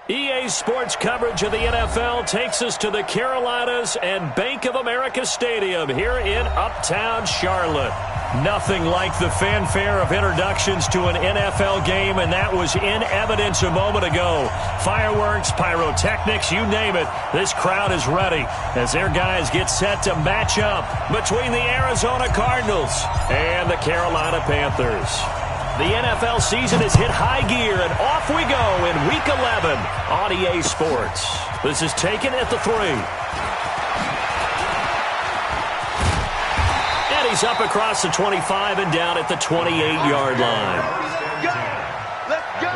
EA Sports coverage of the NFL takes us to the Carolinas and Bank of America Stadium here in Uptown Charlotte. Nothing like the fanfare of introductions to an NFL game, and that was in evidence a moment ago. Fireworks, pyrotechnics, you name it. This crowd is ready as their guys get set to match up between the Arizona Cardinals and the Carolina Panthers. The NFL season has hit high gear, and off we go in Week 11 on EA Sports. This is taken at the 3. And he's up across the 25 and down at the 28-yard line. Let's go!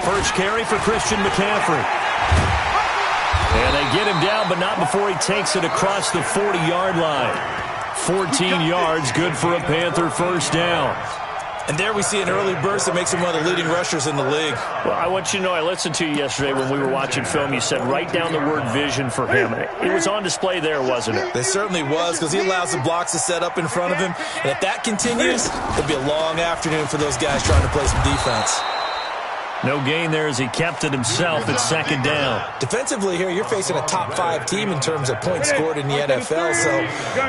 First carry for Christian McCaffrey. And they get him down, but not before he takes it across the 40-yard line. 14 yards, good for a Panther first down. And there we see an early burst that makes him one of the leading rushers in the league. Well, I want you to know, I listened to you yesterday when we were watching film. You said write down the word vision for him. It was on display there, wasn't it? It certainly was, because he allows the blocks to set up in front of him. And if that continues, it'll be a long afternoon for those guys trying to play some defense. No gain there as he kept it himself at second down. Defensively here, you're facing a top-5 team in terms of points scored in the NFL. So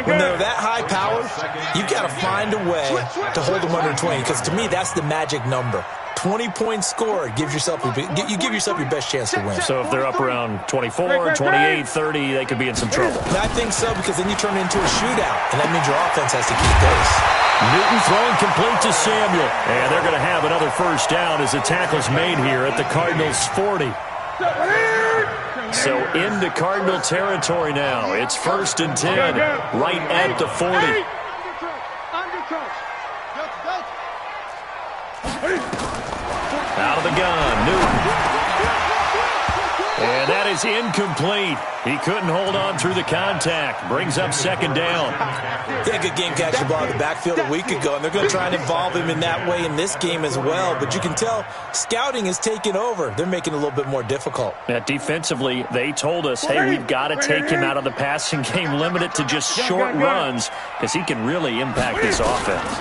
when they're that high power, you've got to find a way to hold them under 20. Because to me, that's the magic number. 20 points scored gives yourself you give yourself your best chance to win. So if they're up around 24, 28, 30, they could be in some trouble. And I think so, because then you turn it into a shootout, and that means your offense has to keep pace. Newton throwing complete to Samuel. And they're going to have another first down as the tackle's made here at the Cardinals' 40. So into Cardinal territory now. It's 1st and 10, right at the 40. Out of the gun, Newton. And that is incomplete. He couldn't hold on through the contact. Brings up second down. He had a good game catching the ball in the backfield a week ago, and they're going to try and involve him in that way in this game as well. But you can tell scouting is taking over. They're making it a little bit more difficult. Defensively, they told us, hey, we've got to take him out of the passing game, limit it to just short runs, because he can really impact this offense.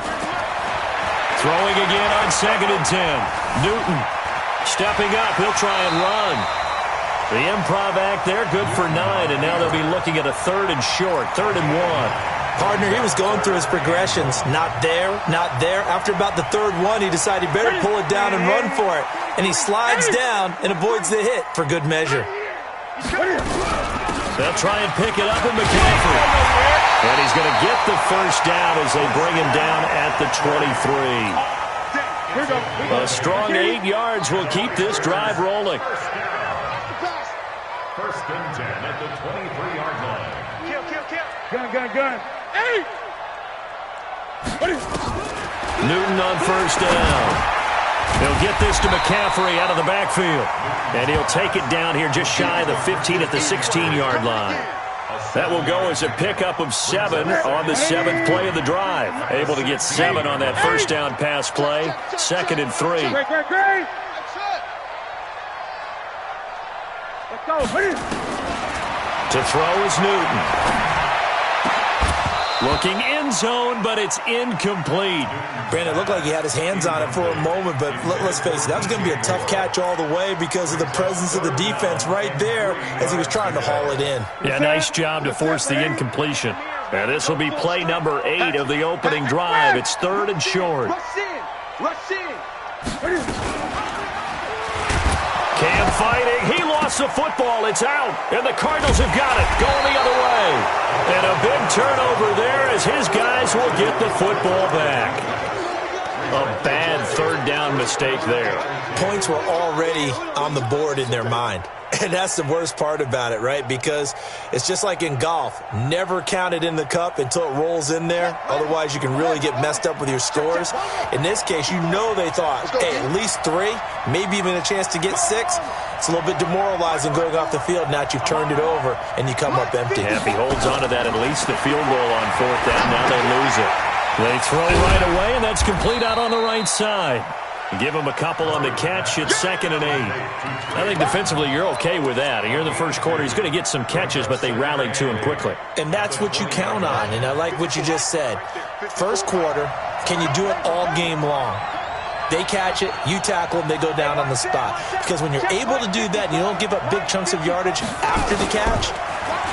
Throwing again on 2nd and 10. Newton stepping up. He'll try and run. The improv act there, good for 9, and now they'll be looking at a 3rd and short, 3rd and 1. Partner, he was going through his progressions. Not there, not there. After about the 3rd one, he decided he better pull it down and run for it. And he slides down and avoids the hit for good measure. They'll try and pick it up in McCaffrey. And he's going to get the first down as they bring him down at the 23. A strong 8 yards will keep this drive rolling. 1st and 10 at the 23-yard line. Gun. Hey! Newton on first down. He'll get this to McCaffrey out of the backfield. And he'll take it down here just shy of the 15 at the 16-yard line. That will go as a pickup of 7 on the 7th play of the drive. Able to get 7 on that first down pass play. 2nd and 3. Great. To throw is Newton. Looking end zone, but it's incomplete. Brandon, it looked like he had his hands on it for a moment, but let's face it, that was going to be a tough catch all the way because of the presence of the defense right there as he was trying to haul it in. Yeah, nice job to force the incompletion. And this will be play number 8 of the opening drive. It's 3rd and short. Rush in. Cam fighting. He lost the football. It's out. And the Cardinals have got it. Going the other way. And a big turnover there as his guys will get the football back. A bad 3rd down mistake there. Points were already on the board in their mind. And that's the worst part about it, right? Because it's just like in golf. Never count it in the cup until it rolls in there. Otherwise, you can really get messed up with your scores. In this case, you know they thought, hey, at least 3, maybe even a chance to get 6. It's a little bit demoralizing going off the field. Now that you've turned it over and you come up empty. Yeah, if he holds on to that, at least the field goal on 4th down. Now they lose it. They throw right away, and that's complete out on the right side. Give him a couple on the catch. It's 2nd and 8. I think defensively you're okay with that. Here in the first quarter, he's going to get some catches, but they rallied to him quickly. And that's what you count on, and I like what you just said. First quarter, can you do it all game long? They catch it, you tackle them, they go down on the spot. Because when you're able to do that and you don't give up big chunks of yardage after the catch,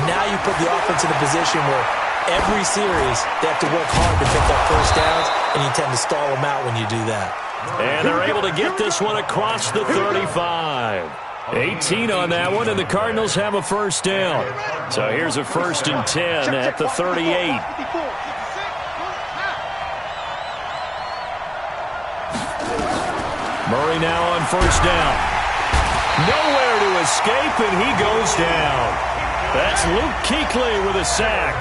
now you put the offense in a position where every series they have to work hard to pick up first downs, and you tend to stall them out when you do that. And they're able to get this one across the 35. 18 on that one, and the Cardinals have a first down. So here's a 1st and 10 at the 38. Murray now on first down. Nowhere to escape, and he goes down. That's Luke Kuechly with a sack.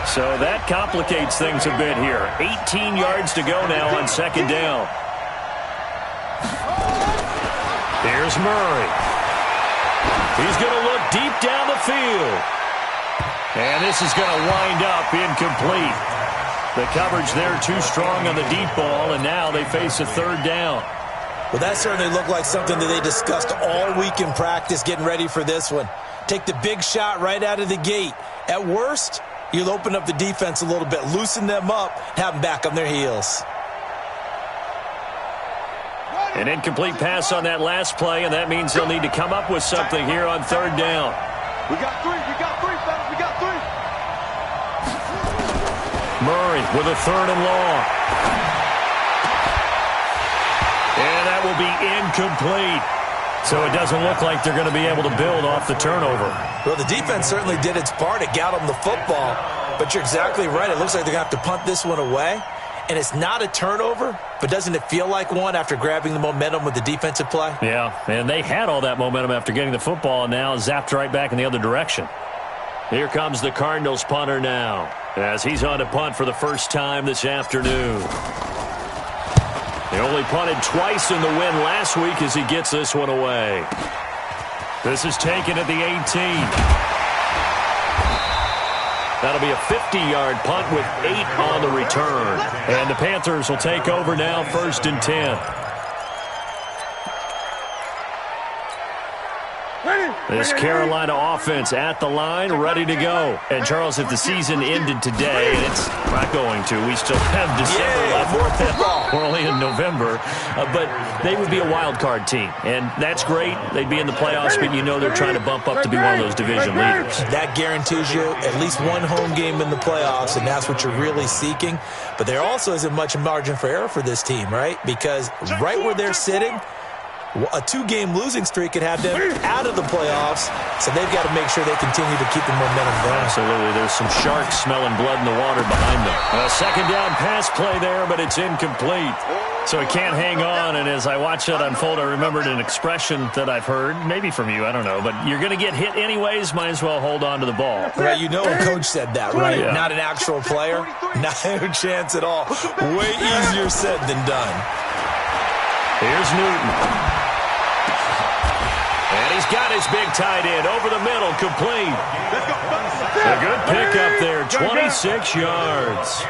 So that complicates things a bit here. 18 yards to go now on 2nd down. Here's Murray. He's going to look deep down the field. And this is going to wind up incomplete. The coverage there too strong on the deep ball, and now they face a 3rd down. Well, that certainly looked like something that they discussed all week in practice getting ready for this one. Take the big shot right out of the gate. At worst, you'll open up the defense a little bit, loosen them up, have them back on their heels. An incomplete pass on that last play, and that means they'll need to come up with something here on 3rd down. We got 3, fellas, we got 3. Murray with a 3rd and long. And that will be incomplete. So it doesn't look like they're going to be able to build off the turnover. Well, the defense certainly did its part. It got them the football. But you're exactly right. It looks like they're going to have to punt this one away. And it's not a turnover, but doesn't it feel like one after grabbing the momentum with the defensive play? Yeah, and they had all that momentum after getting the football, and now zapped right back in the other direction. Here comes the Cardinals punter now, as he's on to punt for the first time this afternoon. They only punted twice in the win last week as he gets this one away. This is taken at the 18. That'll be a 50-yard punt with 8 on the return. And the Panthers will take over now, 1st and 10. This Carolina offense at the line, ready to go. And, Charles, if the season ended today, and it's not going to, we still have December left. We're only in November. But they would be a wild card team. And that's great. They'd be in the playoffs, but you know they're trying to bump up to be one of those division leaders. That guarantees you at least one home game in the playoffs, and that's what you're really seeking. But there also isn't much margin for error for this team, right? Because right where they're sitting, a 2-game losing streak could have them out of the playoffs, so they've got to make sure they continue to keep the momentum going. Absolutely. There's some sharks smelling blood in the water behind them. A 2nd down pass play there, but it's incomplete. So he can't hang on, and as I watched that unfold, I remembered an expression that I've heard, maybe from you, I don't know, but you're going to get hit anyways, might as well hold on to the ball. Right, you know a coach said that, right? Yeah. Not an actual player. Not a chance at all. Way easier said than done. Here's Newton. And he's got his big tight end over the middle, complete. A good pickup there, 26 yards.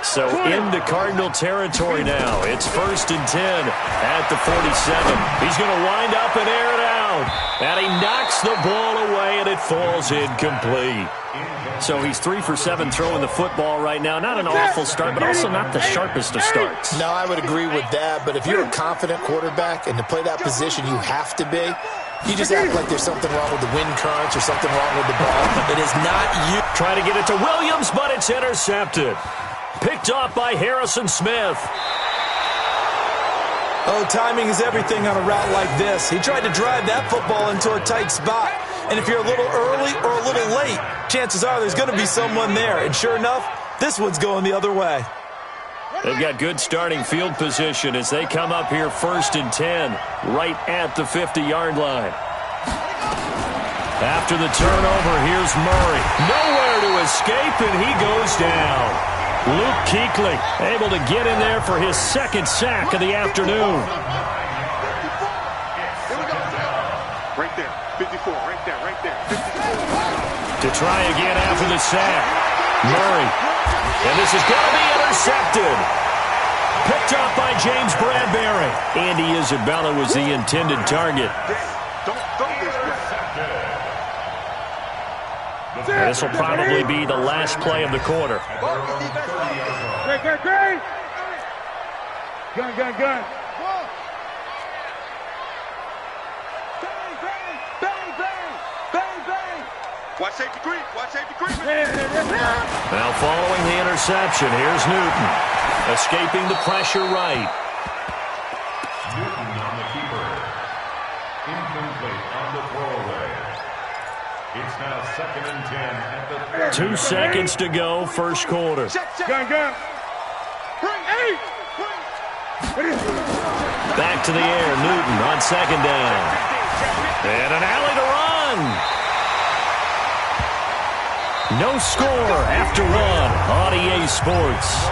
So into Cardinal territory now. It's 1st and 10 at the 47. He's going to wind up and air it out. And he knocks the ball away, and it falls incomplete. So he's 3 for 7 throwing the football right now. Not an awful start, but also not the sharpest of starts. No, I would agree with that. But if you're a confident quarterback and to play that position you have to be, you just act like there's something wrong with the wind currents or something wrong with the ball. It is not you. Trying to get it to Williams, but it's intercepted. Picked off by Harrison Smith. Oh, timing is everything on a route like this. He tried to drive that football into a tight spot. And if you're a little early or a little late, chances are there's going to be someone there. And sure enough, this one's going the other way. They've got good starting field position as they come up here 1st and 10, right at the 50-yard line. After the turnover, here's Murray. Nowhere to escape, and he goes down. Luke Kuechly able to get in there for his 2nd sack of the afternoon. Right there, 54, right there. 54. To try again after the sack. Murray And this is going to be intercepted. Picked up by James Bradbury. Andy Isabella was the intended target. This will probably be the last play of the quarter. Great. Gun. Bang. Watch safety green. Now following the interception, here's Newton. Escaping the pressure right. Newton on the keeper. Incomplete on the throwaway. It's now 2nd and 10 at the 2 seconds to go, first quarter. Gun. Back to the air, Newton on second down. And an alley to run. No score after run on EA Sports.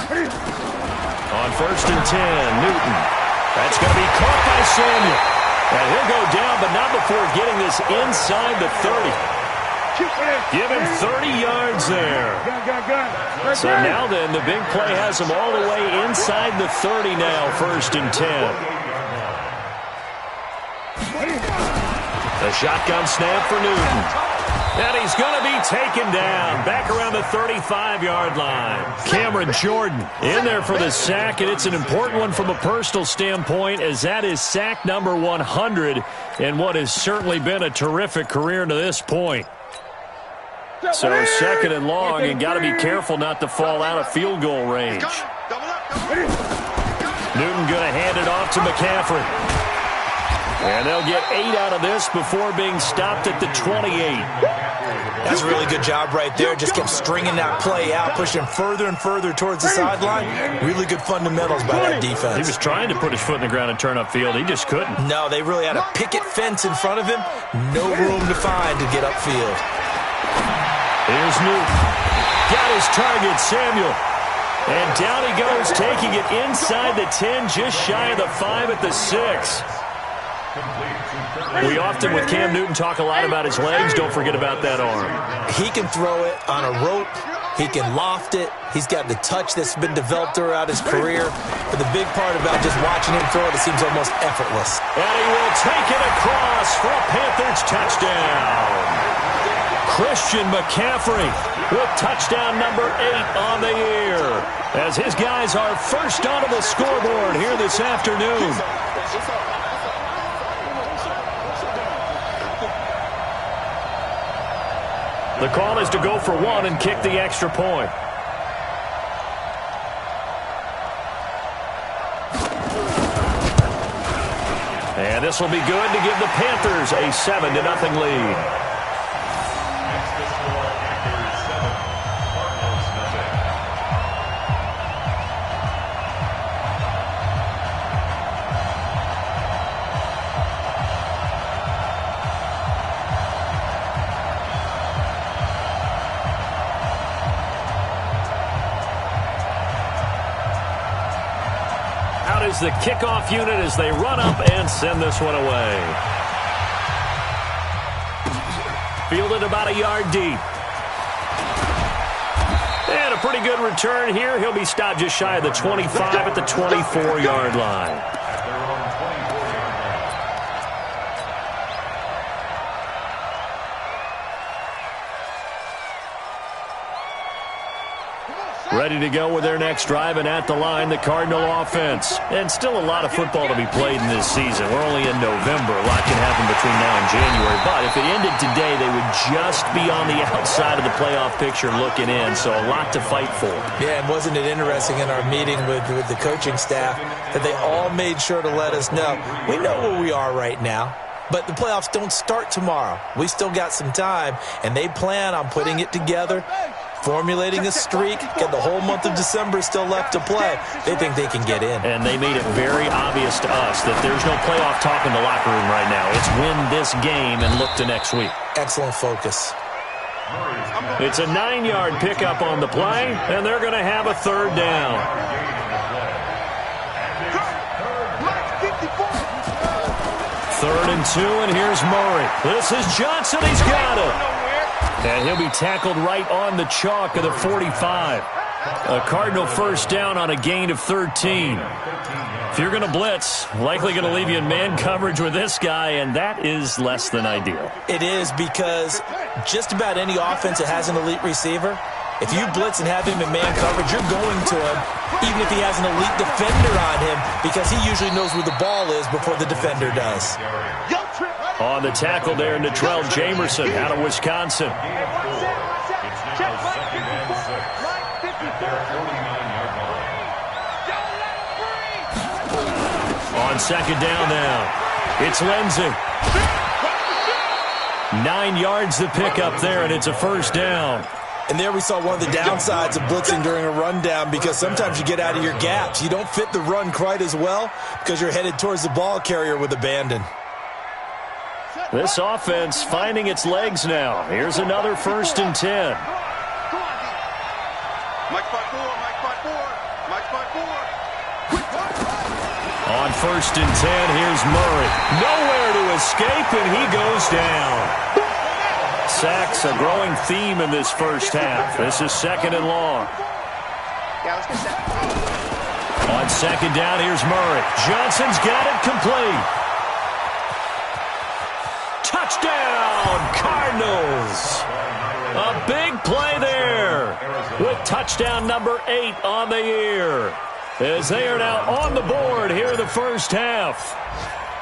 Great. On 1st and 10, Newton. That's going to be caught by Samuel. And he'll go down, but not before getting this inside the 30. Give him 30 yards there. Gun. So now then, the big play has him all the way inside the 30 now, 1st and 10. The shotgun snap for Newton. And he's going to be taken down back around the 35-yard line. Cameron Jordan in there for the sack, and it's an important one from a personal standpoint, as that is sack number 100 in what has certainly been a terrific career to this point. So 2nd and long, and got to be careful not to fall out of field goal range. Newton going to hand it off to McCaffrey. And they'll get 8 out of this before being stopped at the 28. That's a really good job right there. Just kept stringing that play out, pushing further and further towards the sideline. Really good fundamentals by that defense. He was trying to put his foot in the ground and turn upfield. He just couldn't. No, they really had a picket fence in front of him. No room to find to get upfield. Here's Newton. Got his target, Samuel. And down he goes, taking it inside the 10, just shy of the 5 at the 6. We often, with Cam Newton, talk a lot about his legs. Don't forget about that arm. He can throw it on a rope. He can loft it. He's got the touch that's been developed throughout his career. But the big part about just watching him throw it seems almost effortless. And he will take it across for a Panthers touchdown. Christian McCaffrey with touchdown number 8 on the year, as his guys are first onto the scoreboard here this afternoon. The call is to go for 1 and kick the extra point. And this will be good to give the Panthers a 7-0 lead. The kickoff unit as they run up and send this one away. Fielded about a yard deep. And a pretty good return here. He'll be stopped just shy of the 25 at the 24-yard line. Ready to go with their next drive, and at the line, the Cardinal offense. And still a lot of football to be played in this season. We're only in November. A lot can happen between now and January. But if it ended today, they would just be on the outside of the playoff picture looking in. So a lot to fight for. Yeah, and wasn't it interesting in our meeting with the coaching staff that they all made sure to let us know, we know where we are right now. But the playoffs don't start tomorrow. We still got some time, and they plan on putting it together, formulating a streak, got the whole month of December still left to play. They think they can get in. And they made it very obvious to us that there's no playoff talk in the locker room right now. It's win this game and look to next week. Excellent focus. It's a 9-yard pickup on the play, and they're going to have a third down. 3rd and 2, and here's Murray. This is Johnson. He's got it. And he'll be tackled right on the chalk of the 45. A Cardinal first down on a gain of 13. If you're going to blitz, likely going to leave you in man coverage with this guy, and that is less than ideal. It is, because just about any offense that has an elite receiver, if you blitz and have him in man coverage, you're going to him, even if he has an elite defender on him, because he usually knows where the ball is before the defender does. On the tackle there, Natrell Jamerson out of Wisconsin. On 2nd down now, it's Lindsey. 9 yards to pick up there, and it's a first down. And there we saw one of the downsides of blitzing during a rundown, because sometimes you get out of your gaps. You don't fit the run quite as well because you're headed towards the ball carrier with abandon. This offense finding its legs now. Here's another 1st and 10. On 1st and 10, here's Murray. Nowhere to escape, and he goes down. Sacks, a growing theme in this first half. This is 2nd and long. On 2nd down, here's Murray. Johnson's got it complete. Touchdown, Cardinals. A big play there with touchdown number 8 on the year, as they are now on the board here in the first half.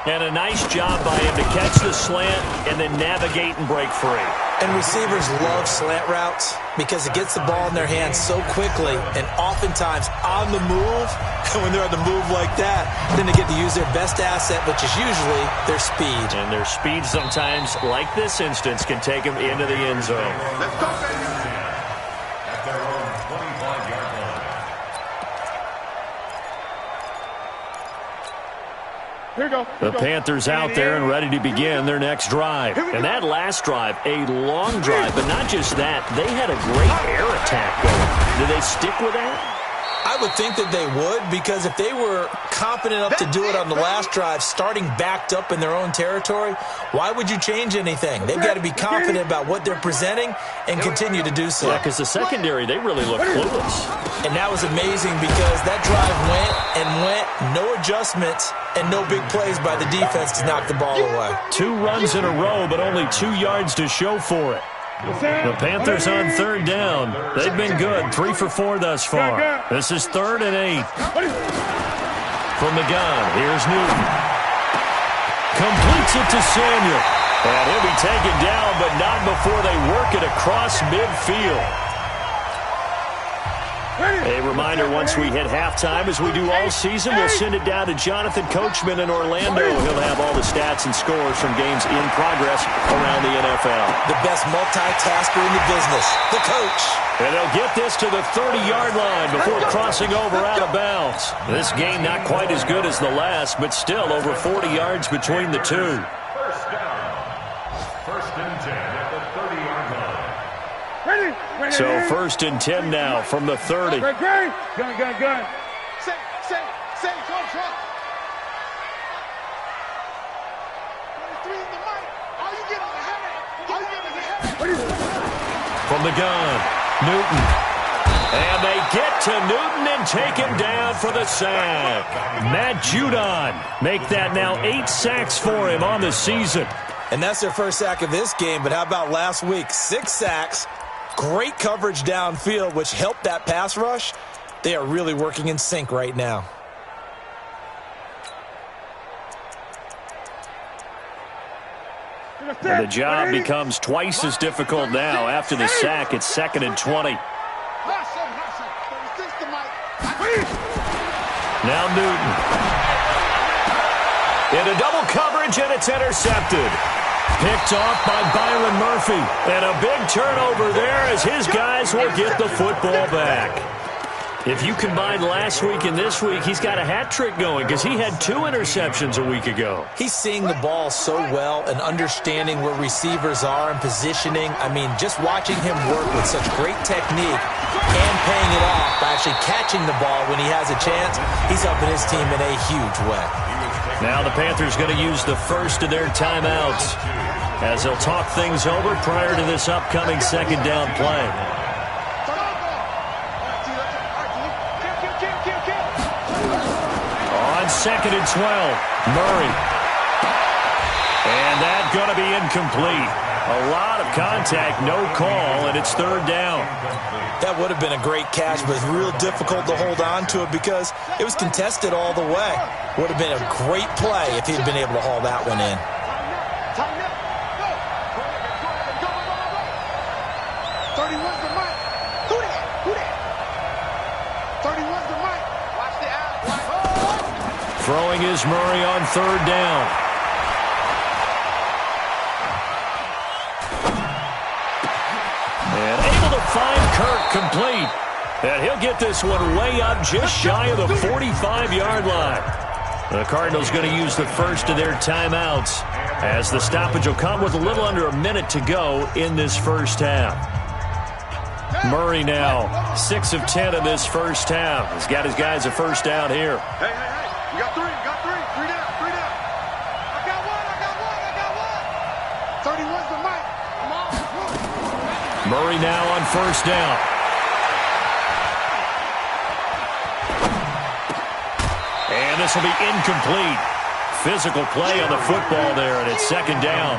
And a nice job by him to catch the slant and then navigate and break free. And receivers love slant routes because it gets the ball in their hands so quickly and oftentimes on the move. And when they're on the move like that, then they get to use their best asset, which is usually their speed. And their speed sometimes, like this instance, can take them into the end zone. Let's go, At their own 25-yard line. Here we go. The Panthers out there and ready to begin their next drive. And that last drive, a long drive, but not just that. They had a great air attack going. Did they stick with that? I would think that they would, because if they were confident enough to do it on the last drive, starting backed up in their own territory, why would you change anything? They've got to be confident about what they're presenting and continue to do so. Yeah, because the secondary, they really look clueless. And that was amazing, because that drive went, no adjustments, and no big plays by the defense to knock the ball away. 2 runs in a row, but only 2 yards to show for it. The Panthers on 3rd down. They've been good, 3 for 4 thus far. This is 3rd and 8. From the gun, here's Newton. Completes it to Samuel. And he'll be taken down, but not before they work it across midfield. A reminder, once we hit halftime, as we do all season, we'll send it down to Jonathan Coachman in Orlando. He'll have all the stats and scores from games in progress around the NFL. The best multitasker in the business, the coach. And they'll get this to the 30-yard line before crossing over out of bounds. This game not quite as good as the last, but still over 40 yards between the two. First down. 1st and 10 at the 30-yard line. So 1st and 10 now from the 30. Gun. Say, drop. 23 in the mic. How you getting the head? From the gun, Newton. And they get to Newton and take him down for the sack. Matt Judon make that now 8 sacks for him on the season. And that's their first sack of this game, but how about last week? 6 sacks. Great coverage downfield, which helped that pass rush. They are really working in sync right now. And the job becomes twice as difficult now. After the sack, it's 2nd and 20. Now Newton. Into double coverage, and it's intercepted. Picked off by Byron Murphy. And a big turnover there as his guys will get the football back. If you combine last week and this week, he's got a hat trick going because he had 2 interceptions a week ago. He's seeing the ball so well and understanding where receivers are and positioning. I mean, just watching him work with such great technique and paying it off by actually catching the ball when he has a chance, he's helping his team in a huge way. Now the Panthers going to use the first of their timeouts as they'll talk things over prior to this upcoming second down play. On 2nd and 12, Murray. And that's going to be incomplete. A lot of contact, no call, and it's 3rd down. That would have been a great catch, but it's real difficult to hold on to it because it was contested all the way. Would have been a great play if he'd been able to haul that one in. Throwing is Murray on 3rd down. And able to find Kirk complete. And he'll get this one way up just shy of the 45-yard line. The Cardinals going to use the first of their timeouts as the stoppage will come with a little under a minute to go in this first half. Murray now 6 of 10 in this first half. He's got his guys a first down here. Hey. You got three. Three down. I got one. 31's the mic. Come on. Murray now on first down. And this will be incomplete. Physical play on the football there, and it's 2nd down.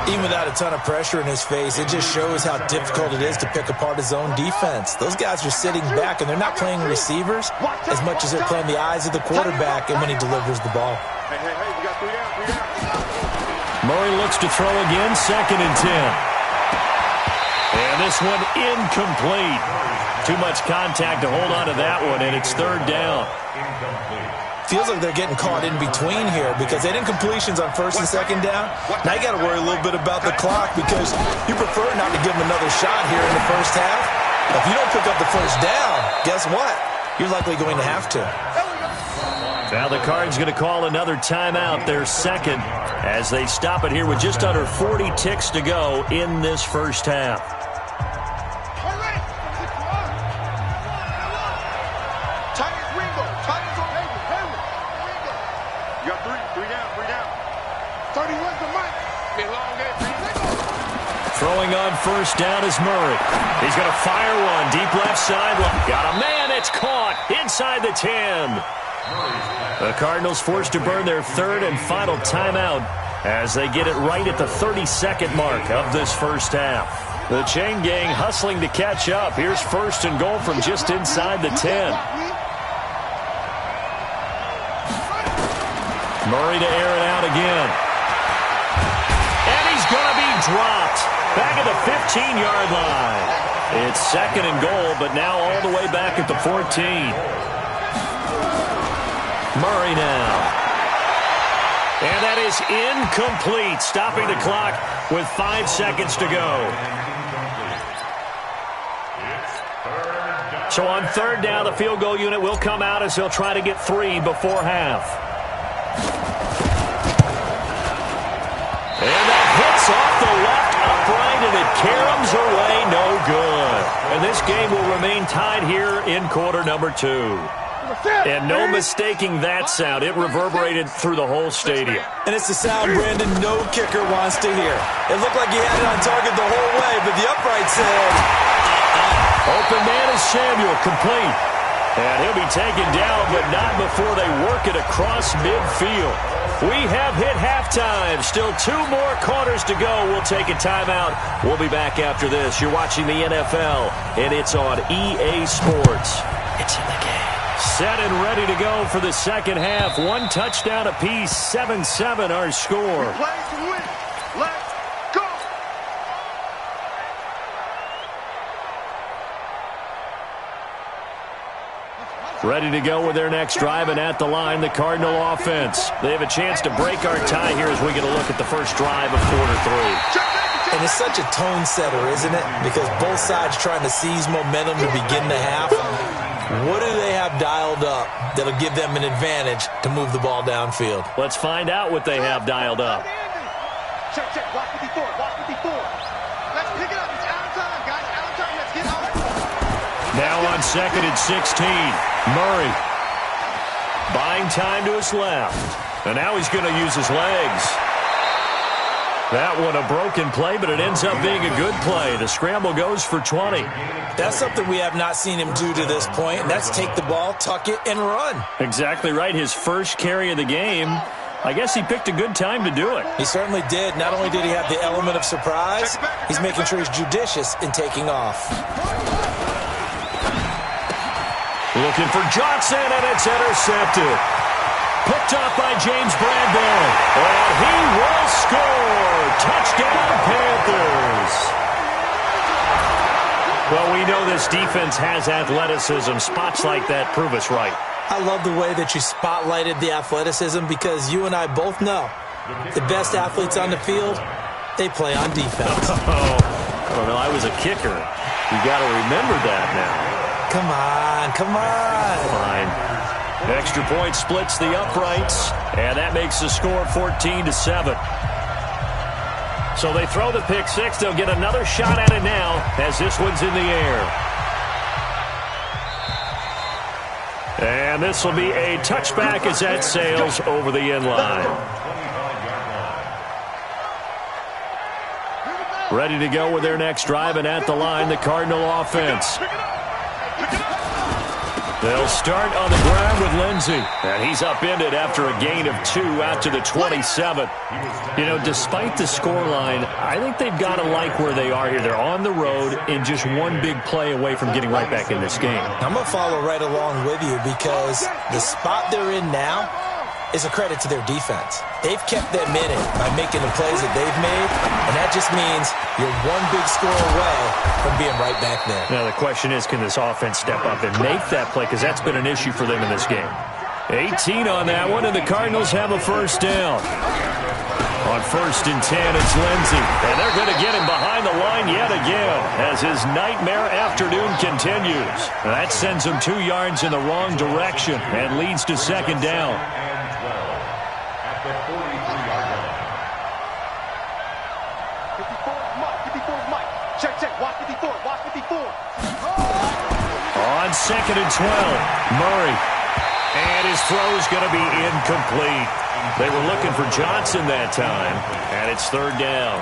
Even without a ton of pressure in his face, it just shows how difficult it is to pick apart his own defense. Those guys are sitting back, and they're not playing receivers as much as they're playing the eyes of the quarterback and when he delivers the ball. Hey, you got 3 down. Murray looks to throw again, 2nd and 10. And this one incomplete. Too much contact to hold on to that one, and it's 3rd down. Feels like they're getting caught in between here because they did incompletions on 1st and 2nd down. Now you got to worry a little bit about the clock because you prefer not to give them another shot here in the first half. If you don't pick up the first down, guess what? You're likely going to have to. Now the Cards going to call another timeout, their second, as they stop it here with just under 40 ticks to go in this first half. Throwing on first down is Murray. He's going to fire one deep left sideline. Got a man. It's caught inside the 10. The Cardinals forced to burn their 3rd and final timeout as they get it right at the 32nd mark of this first half. The chain gang hustling to catch up. Here's 1st and goal from just inside the 10. Murray to air it out again. And he's going to be dropped. Back at the 15-yard line. It's 2nd and goal, but now all the way back at the 14. Murray now. And that is incomplete, stopping the clock with 5 seconds to go. So on 3rd down, the field goal unit will come out as they'll try to get 3 before half. And that hits off the left upright, and it caroms away, no good. And this game will remain tied here in quarter number 2. And no mistaking that sound. It reverberated through the whole stadium. And it's the sound, Brandon, no kicker wants to hear. It looked like he had it on target the whole way, but the upright said, Open man is Samuel, complete. And he'll be taken down, but not before they work it across midfield. We have hit halftime. Still 2 more quarters to go. We'll take a timeout. We'll be back after this. You're watching the NFL, and it's on EA Sports. It's in the game. Set and ready to go for the second half. 1 touchdown apiece, 7-7 our score. Play to win. Let's go. Ready to go with their next drive, and at the line, the Cardinal offense. They have a chance to break our tie here as we get a look at the first drive of quarter 3. And it's such a tone setter, isn't it? Because both sides trying to seize momentum to begin the half. What do they have dialed up that'll give them an advantage to move the ball downfield? Let's find out what they have dialed up. Check. Watch 54. Let's pick it up. It's out of time, guys. Out of time. Let's get out. Now Now on 2nd and 16. Murray buying time to his left. And now he's going to use his legs. That one a broken play, but it ends up being a good play. The scramble goes for 20. That's something we have not seen him do to this point, and that's take the ball, tuck it, and run. Exactly right. His first carry of the game. I guess he picked a good time to do it. He certainly did. Not only did he have the element of surprise, he's making sure he's judicious in taking off. Looking for Johnson, and it's intercepted. Picked up by James Bradbury. And he will score. Touchdown, Panthers. Well, we know this defense has athleticism. Spots like that prove us right. I love the way that you spotlighted the athleticism because you and I both know the best athletes on the field, they play on defense. I don't know. I was a kicker. You got to remember that now. Come on, come on. Fine. Extra point splits the uprights, and that makes the score 14-7. So they throw the pick six. They'll get another shot at it now as this one's in the air. And this will be a touchback as that sails over the end line. Ready to go with their next drive, and at the line, the Cardinal offense. They'll start on the ground with Lindsey. And he's upended after a gain of 2 out to the 27. You know, despite the scoreline, I think they've got to like where they are here. They're on the road and just one big play away from getting right back in this game. I'm going to follow right along with you because the spot they're in now is a credit to their defense. They've kept them in it by making the plays that they've made, and that just means you're one big score away from being right back there. Now, the question is, can this offense step up and make that play? Because that's been an issue for them in this game. 18 on that one, and the Cardinals have a first down. On 1st and 10, it's Lindsey. And they're going to get him behind the line yet again as his nightmare afternoon continues. That sends him 2 yards in the wrong direction and leads to 2nd down. On 2nd and 12, Murray. And his throw's going to be incomplete. They were looking for Johnson that time, and it's 3rd down.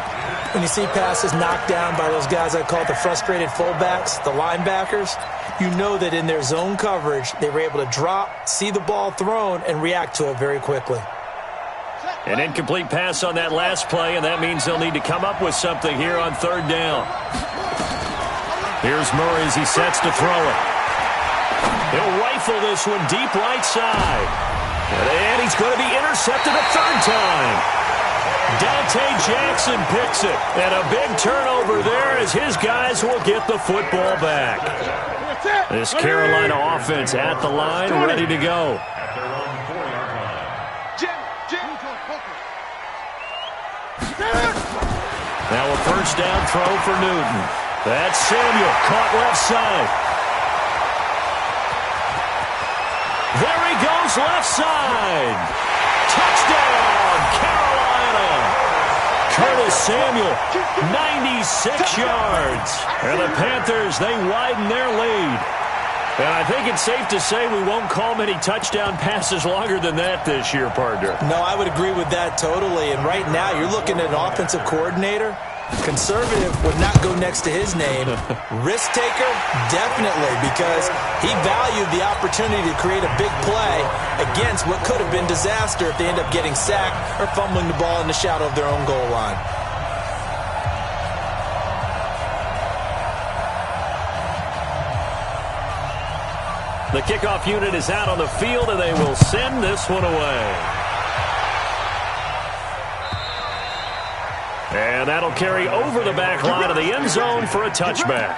When you see passes knocked down by those guys I call the frustrated fullbacks, the linebackers, you know that in their zone coverage, they were able to drop, see the ball thrown, and react to it very quickly. An incomplete pass on that last play, and that means they'll need to come up with something here on 3rd down. Here's Murray as he sets to throw it. He'll rifle this one deep right side. And he's going to be intercepted a 3rd time. Dante Jackson picks it. And a big turnover there as his guys will get the football back. This Carolina offense at the line, ready to go. Now a first down throw for Newton. That's Samuel, caught left side. There he goes, left side. Touchdown, Carolina. Curtis Samuel, 96 yards. And the Panthers, they widen their lead. And I think it's safe to say we won't call many touchdown passes longer than that this year, partner. No, I would agree with that totally. And right now, you're looking at an offensive coordinator. Conservative would not go next to his name. Risk taker, definitely, because he valued the opportunity to create a big play against what could have been disaster if they end up getting sacked or fumbling the ball in the shadow of their own goal line. The kickoff unit is out on the field, and they will send this one away. And that'll carry over the back line of the end zone for a touchback.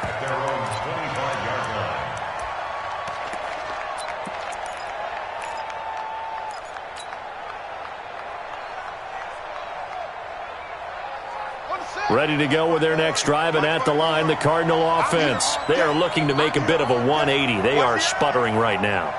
Ready to go with their next drive, and at the line, the Cardinal offense. They are looking to make a bit of a 180. They are sputtering right now.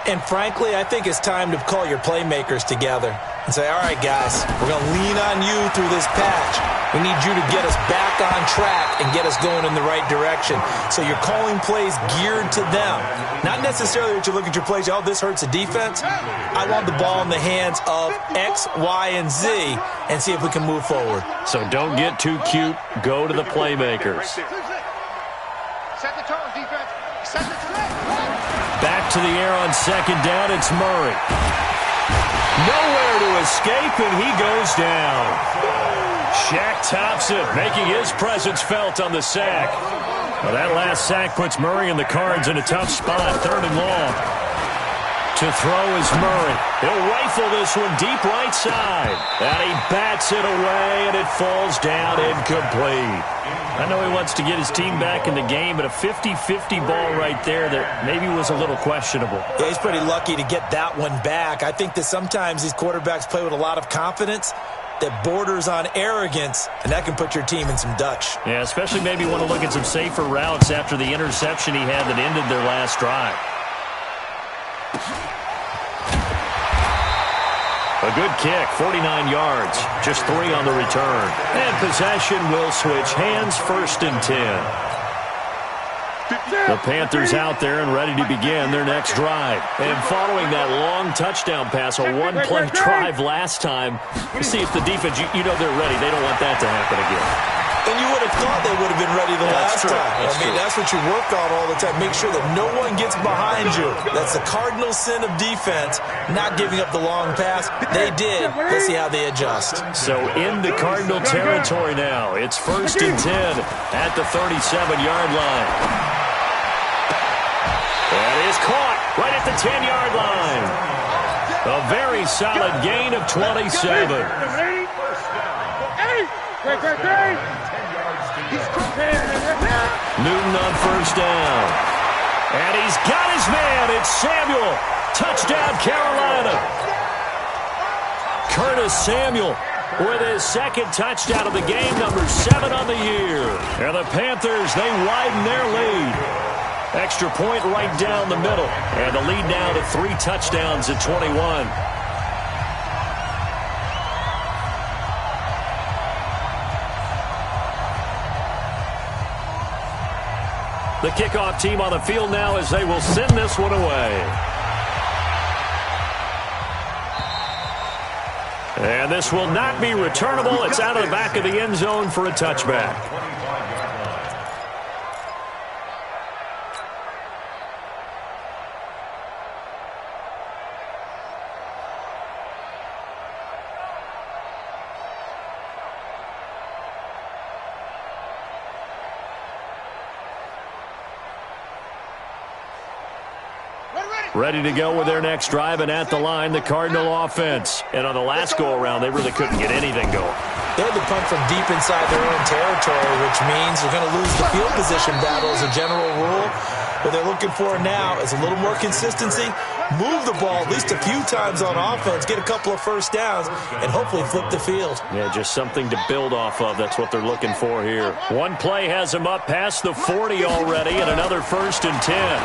And frankly, I think it's time to call your playmakers together. and say, all right, guys, we're going to lean on you through this patch. We need you to get us back on track and get us going in the right direction. So you're calling plays geared to them. Not necessarily that you look at your plays, oh, this hurts the defense. I want the ball in the hands of X, Y, and Z and see if we can move forward. So don't get too cute. Go to the playmakers. Set the tone, defense. Set the tone. Back to the air on second down. It's Murray. Nowhere to escape, and he goes down. Shaq Thompson making his presence felt on the sack. Well, that last sack puts Murray and the Cards in a tough spot. 3rd and long. To throw is Murray. He'll rifle this one deep right side. And he bats it away, and it falls down incomplete. I know he wants to get his team back in the game, but a 50-50 ball right there that maybe was a little questionable. Yeah, he's pretty lucky to get that one back. I think that sometimes these quarterbacks play with a lot of confidence that borders on arrogance, and that can put your team in some Dutch. Yeah, especially maybe want to look at some safer routes after the interception he had that ended their last drive. A good kick, 49 yards, just 3 on the return. And possession will switch hands, 1st and 10. The Panthers out there and ready to begin their next drive. And following that long touchdown pass, a one-play drive last time, you see if the defense, you know they're ready. They don't want that to happen again. And you would have thought they would have been ready the last time. That's what you work on all the time. Make sure that no one gets behind you. That's the cardinal sin of defense, not giving up the long pass. They did. Let's see how they adjust. So in the Cardinal territory now. It's 1st and 10 at the 37-yard line. That is caught right at the 10-yard line. A very solid gain of 27. Newton on 1st down. And he's got his man. It's Samuel. Touchdown, Carolina. Curtis Samuel with his 2nd touchdown of the game, number 7 on the year. And the Panthers, they widen their lead. Extra point right down the middle. And the lead now to 3 touchdowns at 21. The kickoff team on the field now as they will send this one away. And this will not be returnable. It's out of the back of the end zone for a touchback. Ready to go with their next drive, and at the line, the Cardinal offense. And on the last go-around, they really couldn't get anything going. They had to punt from deep inside their own territory, which means they're going to lose the field position battle as a general rule. What they're looking for now is a little more consistency, move the ball at least a few times on offense, get a couple of first downs, and hopefully flip the field. Yeah, just something to build off of. That's what they're looking for here. One play has them up past the 40 already, and another 1st and 10.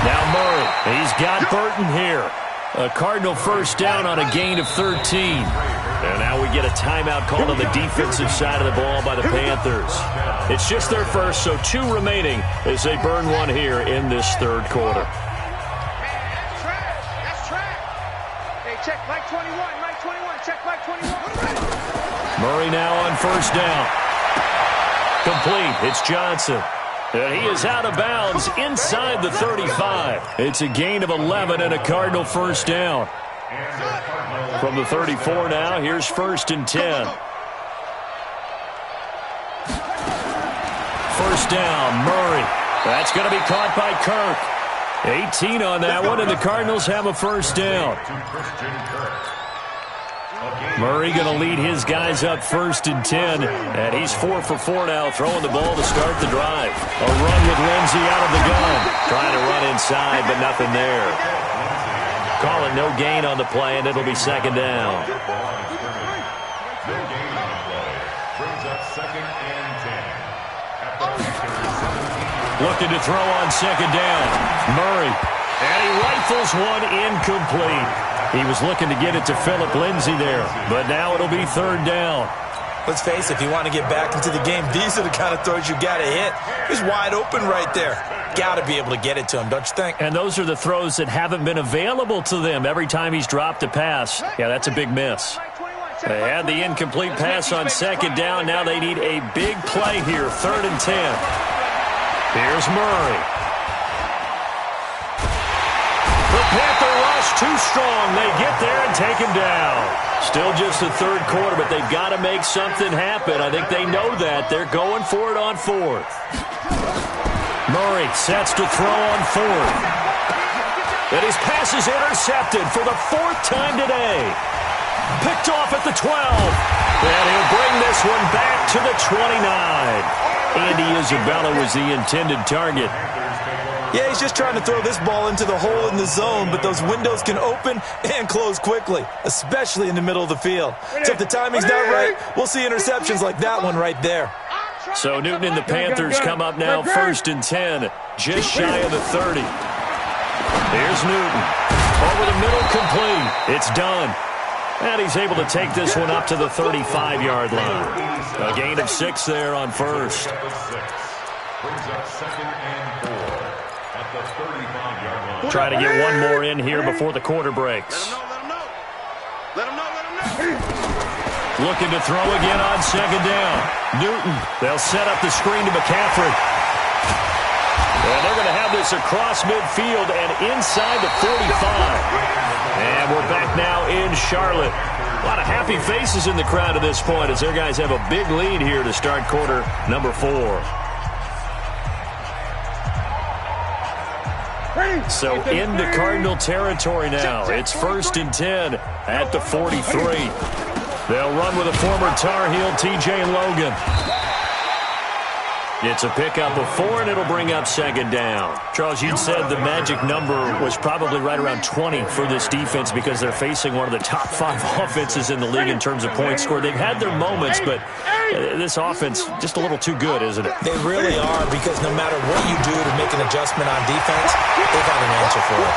Now Murray, he's got Burton here. A Cardinal first down on a gain of 13. And now we get a timeout called on the defensive side of the ball by the Panthers. It's just their first, so 2 remaining as they burn one here in this 3rd quarter. That's trash. Hey, check Mike 21, Mike 21, check Mike 21. Murray now on 1st down. Complete. It's Johnson. And he is out of bounds inside the 35. It's a gain of 11 and a Cardinal first down. From the 34 now, here's 1st and 10. 1st down, Murray. That's going to be caught by Kirk. 18 on that one, and the Cardinals have a 1st down. Murray going to lead his guys up 1st and 10, and he's 4 for 4 now, throwing the ball to start the drive. A run with Lindsey out of the gun. Trying to run inside, but nothing there. Call it no gain on the play, and it'll be 2nd down. No gain on the play. Brings up 2nd and 10. At the Panthers 17. Looking to throw on 2nd down. Murray. And he rifles one incomplete. He was looking to get it to Phillip Lindsay there, but now it'll be third down. Let's face it, if you want to get back into the game, these are the kind of throws you got to hit. He's wide open right there. Got to be able to get it to him, don't you think? And those are the throws that haven't been available to them every time he's dropped a pass. Yeah, that's a big miss. They had the incomplete pass on second down. Now they need a big play here, 3rd and 10. Here's Murray. The Panther rush too strong. They get there and take him down. Still just the third quarter, but they've got to make something happen. I think they know that. They're going for it on 4th. Murray sets to throw on 4th. And his pass is intercepted for the 4th time today. Picked off at the 12. And he'll bring this one back to the 29. Andy Isabella was the intended target. Yeah, he's just trying to throw this ball into the hole in the zone, but those windows can open and close quickly, especially in the middle of the field. So if the timing's not right, we'll see interceptions like that one right there. So Newton and the Panthers come up now 1st and 10, just shy of the 30. Here's Newton. Over the middle, complete. It's done. And he's able to take this one up to the 35-yard line. A gain of 6 there on 1st. Brings up 2nd and 4 at the 35-yard line. Try to get one more in here before the quarter breaks. Let him know. Looking to throw again on second down. Newton, they'll set up the screen to McCaffrey. And they're going to have this across midfield and inside the 45. And we're back now in Charlotte. A lot of happy faces in the crowd at this point as their guys have a big lead here to start quarter number 4. So into Cardinal territory now. It's 1st and 10 at the 43. They'll run with a former Tar Heel, T.J. Logan. It's a pickup of 4, and it'll bring up second down. Charles, you said the magic number was probably right around 20 for this defense because they're facing one of the top 5 offenses in the league in terms of points scored. They've had their moments, but this offense just a little too good, isn't it? They really are, because no matter what you do to make an adjustment on defense, they've got an answer for it.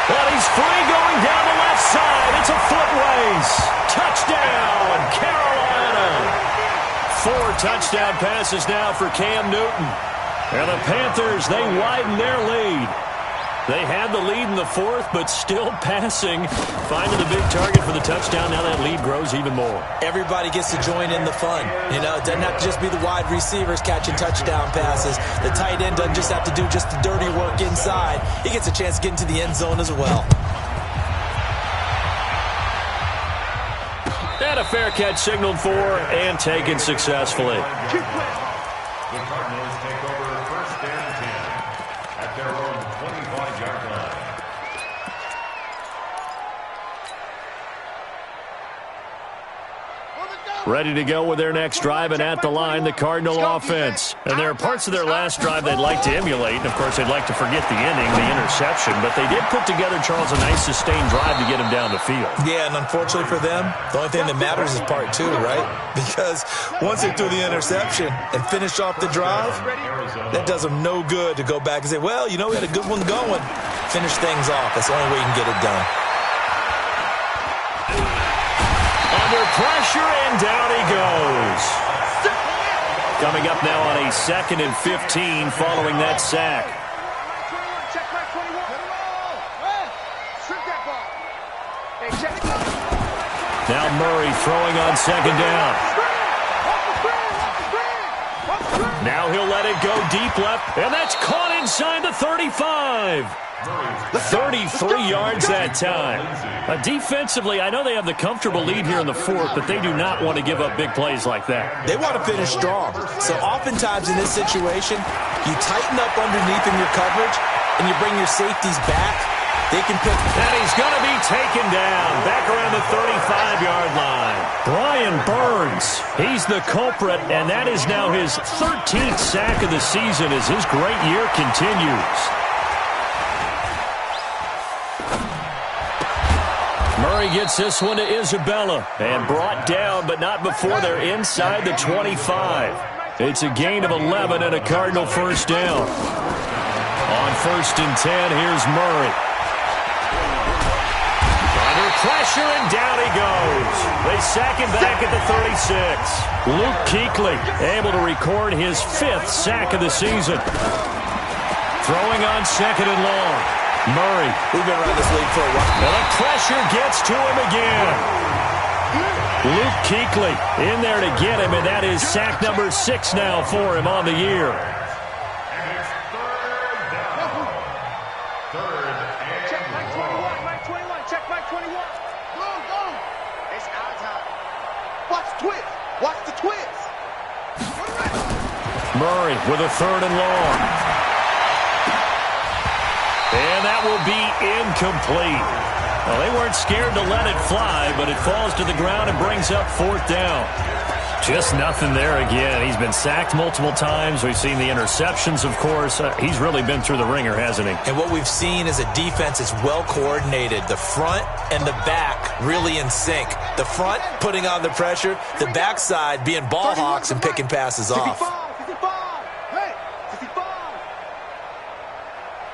But he's free going down the left side. It's a foot race. Touchdown, Carolina. 4 touchdown passes now for Cam Newton. And the Panthers, they widen their lead. They had the lead in the 4th, but still passing. Finding the big target for the touchdown. Now that lead grows even more. Everybody gets to join in the fun. You know, it doesn't have to just be the wide receivers catching touchdown passes. The tight end doesn't just have to do just the dirty work inside. He gets a chance to get into the end zone as well. And a fair catch signaled for and taken successfully. The Cardinals take over 1st and 10 at their own 25-yard line. Ready to go with their next drive, and at the line, the Cardinal offense. And there are parts of their last drive they'd like to emulate, and of course they'd like to forget the inning, the interception, but they did put together, Charles, a nice sustained drive to get him down the field. Yeah, and unfortunately for them, the only thing that matters is part 2, right? Because once they threw the interception and finished off the drive, that does them no good to go back and say, well, you know, we had a good one going. Finish things off. That's the only way you can get it done. Under pressure, and down he goes. Coming up now on a 2nd and 15 following that sack. Now Murray throwing on second down. Now he'll let it go deep left, and that's caught inside the 35. 33 yards that time. Defensively, I know they have the comfortable lead here in the 4th, but they do not want to give up big plays like that. They want to finish strong. So oftentimes in this situation, you tighten up underneath in your coverage, and you bring your safeties back. They can pick. And he's going to be taken down back around the 35-yard line. Brian Burns, he's the culprit, and that is now his 13th sack of the season as his great year continues. Murray gets this one to Isabella and brought down, but not before they're inside the 25. It's a gain of 11 and a Cardinal first down. On 1st and 10, here's Murray. pressure, and down he goes. They sack him back at the 36. Luke Kuechly able to record his 5th sack of the season. Throwing on 2nd and long. Murray. We've been around this league for a while. And the pressure gets to him again. Luke Kuechly in there to get him, and that is sack number 6 now for him on the year. And it's 3rd down. 3rd and Check Mike 21, Mike 21, check Mike 21. Go, go. It's our time. Watch the twist. Watch the twist. Murray with a 3rd and long. And that will be incomplete. Well, they weren't scared to let it fly, but it falls to the ground and brings up 4th down. Just nothing there again. He's been sacked multiple times. We've seen the interceptions, of course. He's really been through the ringer, hasn't he? And what we've seen is a defense that's well coordinated. The front and the back really in sync. The front putting on the pressure, the backside being ball hawks and picking passes off. 55. Hey, 55.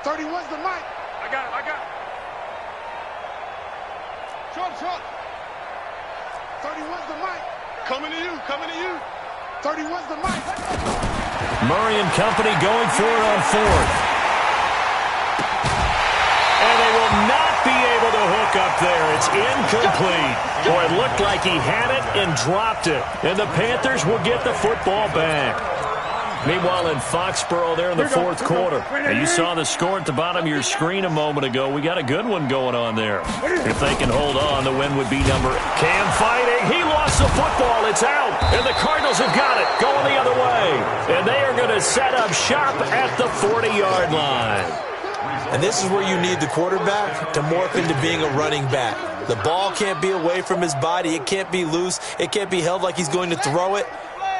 31's the mic. I got it. Short. 31's the mic. Coming to you. 31's the mic. Murray and company going for it on 4th. And they will not be able to hook up there. It's incomplete. Boy, it looked like he had it and dropped it. And the Panthers will get the football back. Meanwhile, in Foxborough there in the 4th quarter. And you saw the score at the bottom of your screen a moment ago. We got a good one going on there. If they can hold on, the win would be number 8. Cam fighting. He lost the football. It's out. And the Cardinals have got it going the other way. And they are going to set up shop at the 40-yard line. And this is where you need the quarterback to morph into being a running back. The ball can't be away from his body. It can't be loose. It can't be held like he's going to throw it.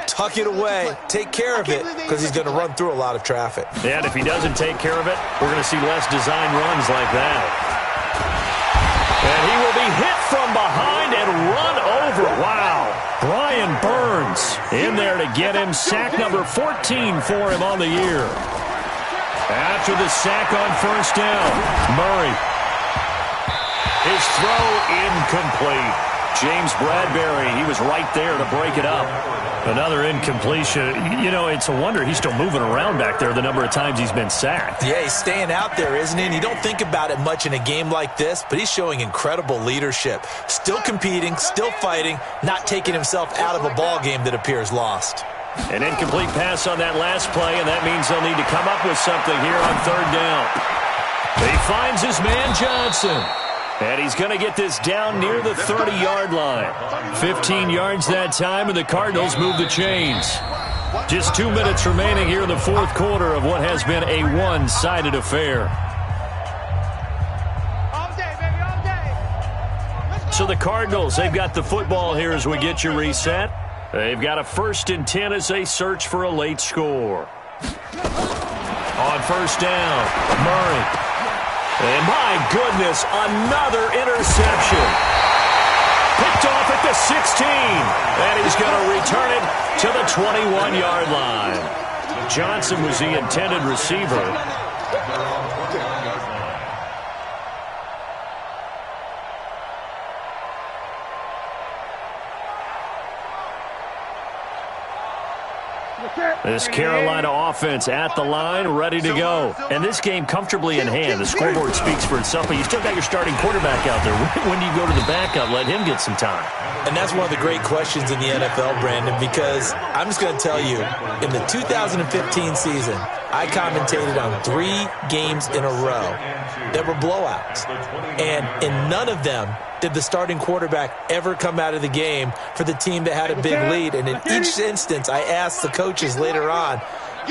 Tuck it away, take care of it, because he's going to run through a lot of traffic. And if he doesn't take care of it, we're going to see less design runs like that. And he will be hit from behind and run over. Wow. Brian Burns in there to get him. Sack number 14 for him on the year. After the sack on 1st down, Murray. His throw incomplete. James Bradbury, he was right there to break it up. Another incompletion. You know, it's a wonder he's still moving around back there the number of times he's been sacked. Yeah, he's staying out there, isn't he? And you don't think about it much in a game like this, but he's showing incredible leadership. Still competing, still fighting, not taking himself out of a ball game that appears lost. An incomplete pass on that last play, and that means they'll need to come up with something here on 3rd down. He finds his man Johnson. And he's going to get this down near the 30-yard line. 15 yards that time, and the Cardinals move the chains. Just 2 minutes remaining here in the 4th quarter of what has been a one-sided affair. All day, baby, all day. So the Cardinals, they've got the football here as we get you reset. They've got a 1st and 10 as they search for a late score. On 1st down, Murray. And my goodness, another interception. Picked off at the 16. And he's going to return it to the 21-yard line. Johnson was the intended receiver. This Carolina offense at the line, ready to go. And this game comfortably in hand. The scoreboard speaks for itself, but you still got your starting quarterback out there. When do you go to the backup? Let him get some time. And that's one of the great questions in the NFL, Brandon, because I'm just going to tell you, in the 2015 season, I commentated on 3 games in a row that were blowouts. And in none of them did the starting quarterback ever come out of the game for the team that had a big lead. And in each instance, I asked the coaches later on,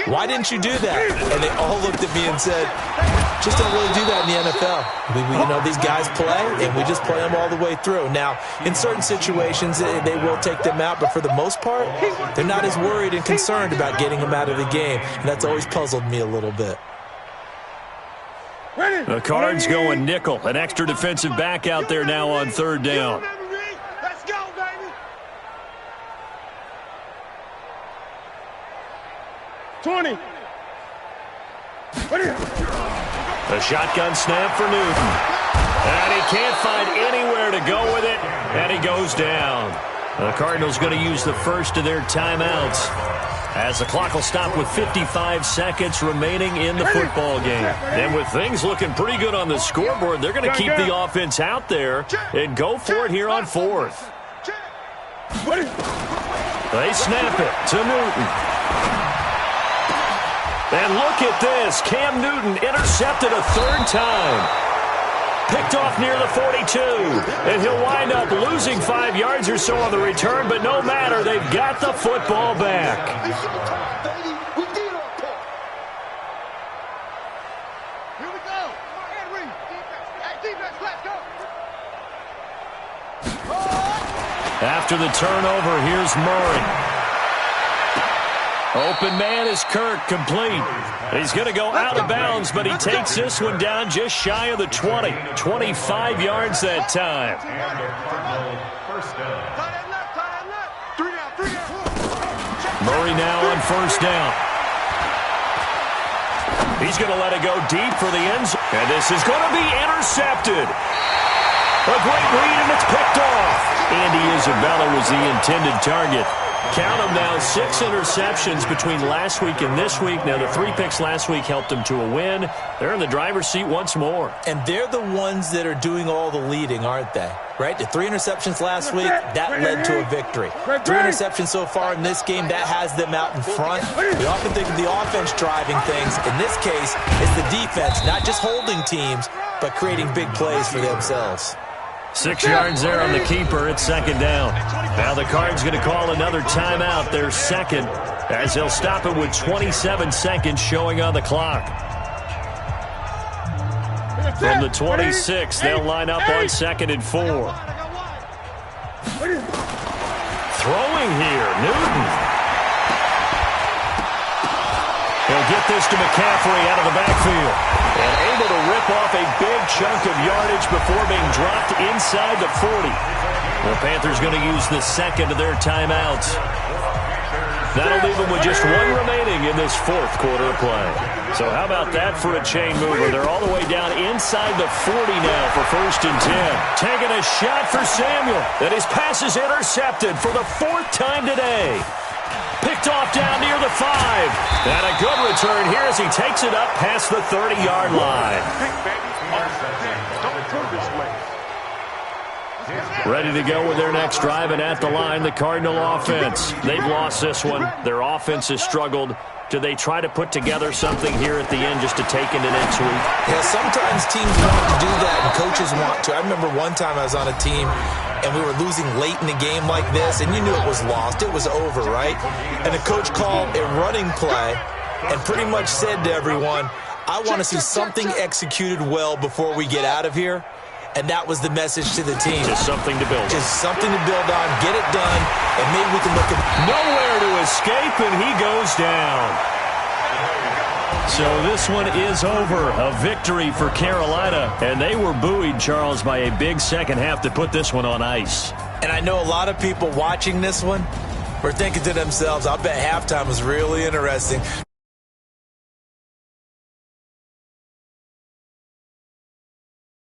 why didn't you do that? And they all looked at me and said, just don't really do that in the NFL. You know, these guys play, and we just play them all the way through. Now, in certain situations, they will take them out, but for the most part, they're not as worried and concerned about getting them out of the game. And that's always puzzled me a little bit. The Cards going nickel. An extra defensive back out there now on 3rd down. Let's go, baby. 20. A shotgun snap for Newton. And he can't find anywhere to go with it, and he goes down. The Cardinals going to use the first of their timeouts as the clock will stop with 55 seconds remaining in the football game. And with things looking pretty good on the scoreboard, they're going to keep the offense out there and go for it here on fourth. They snap it to Newton. And look at this. Cam Newton intercepted a third time. Picked off near the 42. And he'll wind up losing 5 yards or so on the return, but no matter, they've got the football back. Here we go. Henry. Defense, let's go. After the turnover, here's Murray. Open man is Kirk, complete. He's going to go out of bounds, but he takes this one down just shy of the 20. 25 yards that time. First down. Murray now on first down. He's going to let it go deep for the end zone. And this is going to be intercepted. A great read, and it's picked off. Andy Isabella was the intended target. Count them now, 6 interceptions between last week and this week. Now, the 3 picks last week helped them to a win. They're in the driver's seat once more. And they're the ones that are doing all the leading, aren't they? Right? The 3 interceptions last week, that led to a victory. 3 interceptions so far in this game, that has them out in front. We often think of the offense driving things. In this case, it's the defense, not just holding teams, but creating big plays for themselves. 6 yards there on the keeper. It's second down. Now the Cards going to call another timeout, their second, as they'll stop it with 27 seconds showing on the clock. From the 26, they'll line up on 2nd and 4. Throwing here, Newton. He'll get this to McCaffrey out of the backfield. And able to rip off a big chunk of yardage before being dropped inside the 40. The Panthers going to use the second of their timeouts. That'll leave them with just 1 remaining in this 4th quarter of play. So how about that for a chain mover? They're all the way down inside the 40 now for 1st and 10. Taking a shot for Samuel. And his pass is intercepted for the 4th time today. Picked off down near the 5. And a good return here as he takes it up past the 30-yard line. Ready to go with their next drive, and at the line, the Cardinal offense. They've lost this one. Their offense has struggled. Do they try to put together something here at the end just to take into next week? Yeah, sometimes teams want to do that, and coaches want to. I remember one time I was on a team, and we were losing late in a game like this, and you knew it was lost. It was over, right? And the coach called a running play and pretty much said to everyone, I want to see something executed well before we get out of here. And that was the message to the team. Just something to build on. Just something to build on, get it done, and maybe we can look at... Nowhere to escape, and he goes down. So this one is over. A victory for Carolina. And they were buoyed, Charles, by a big second half to put this one on ice. And I know a lot of people watching this one were thinking to themselves, I bet halftime was really interesting.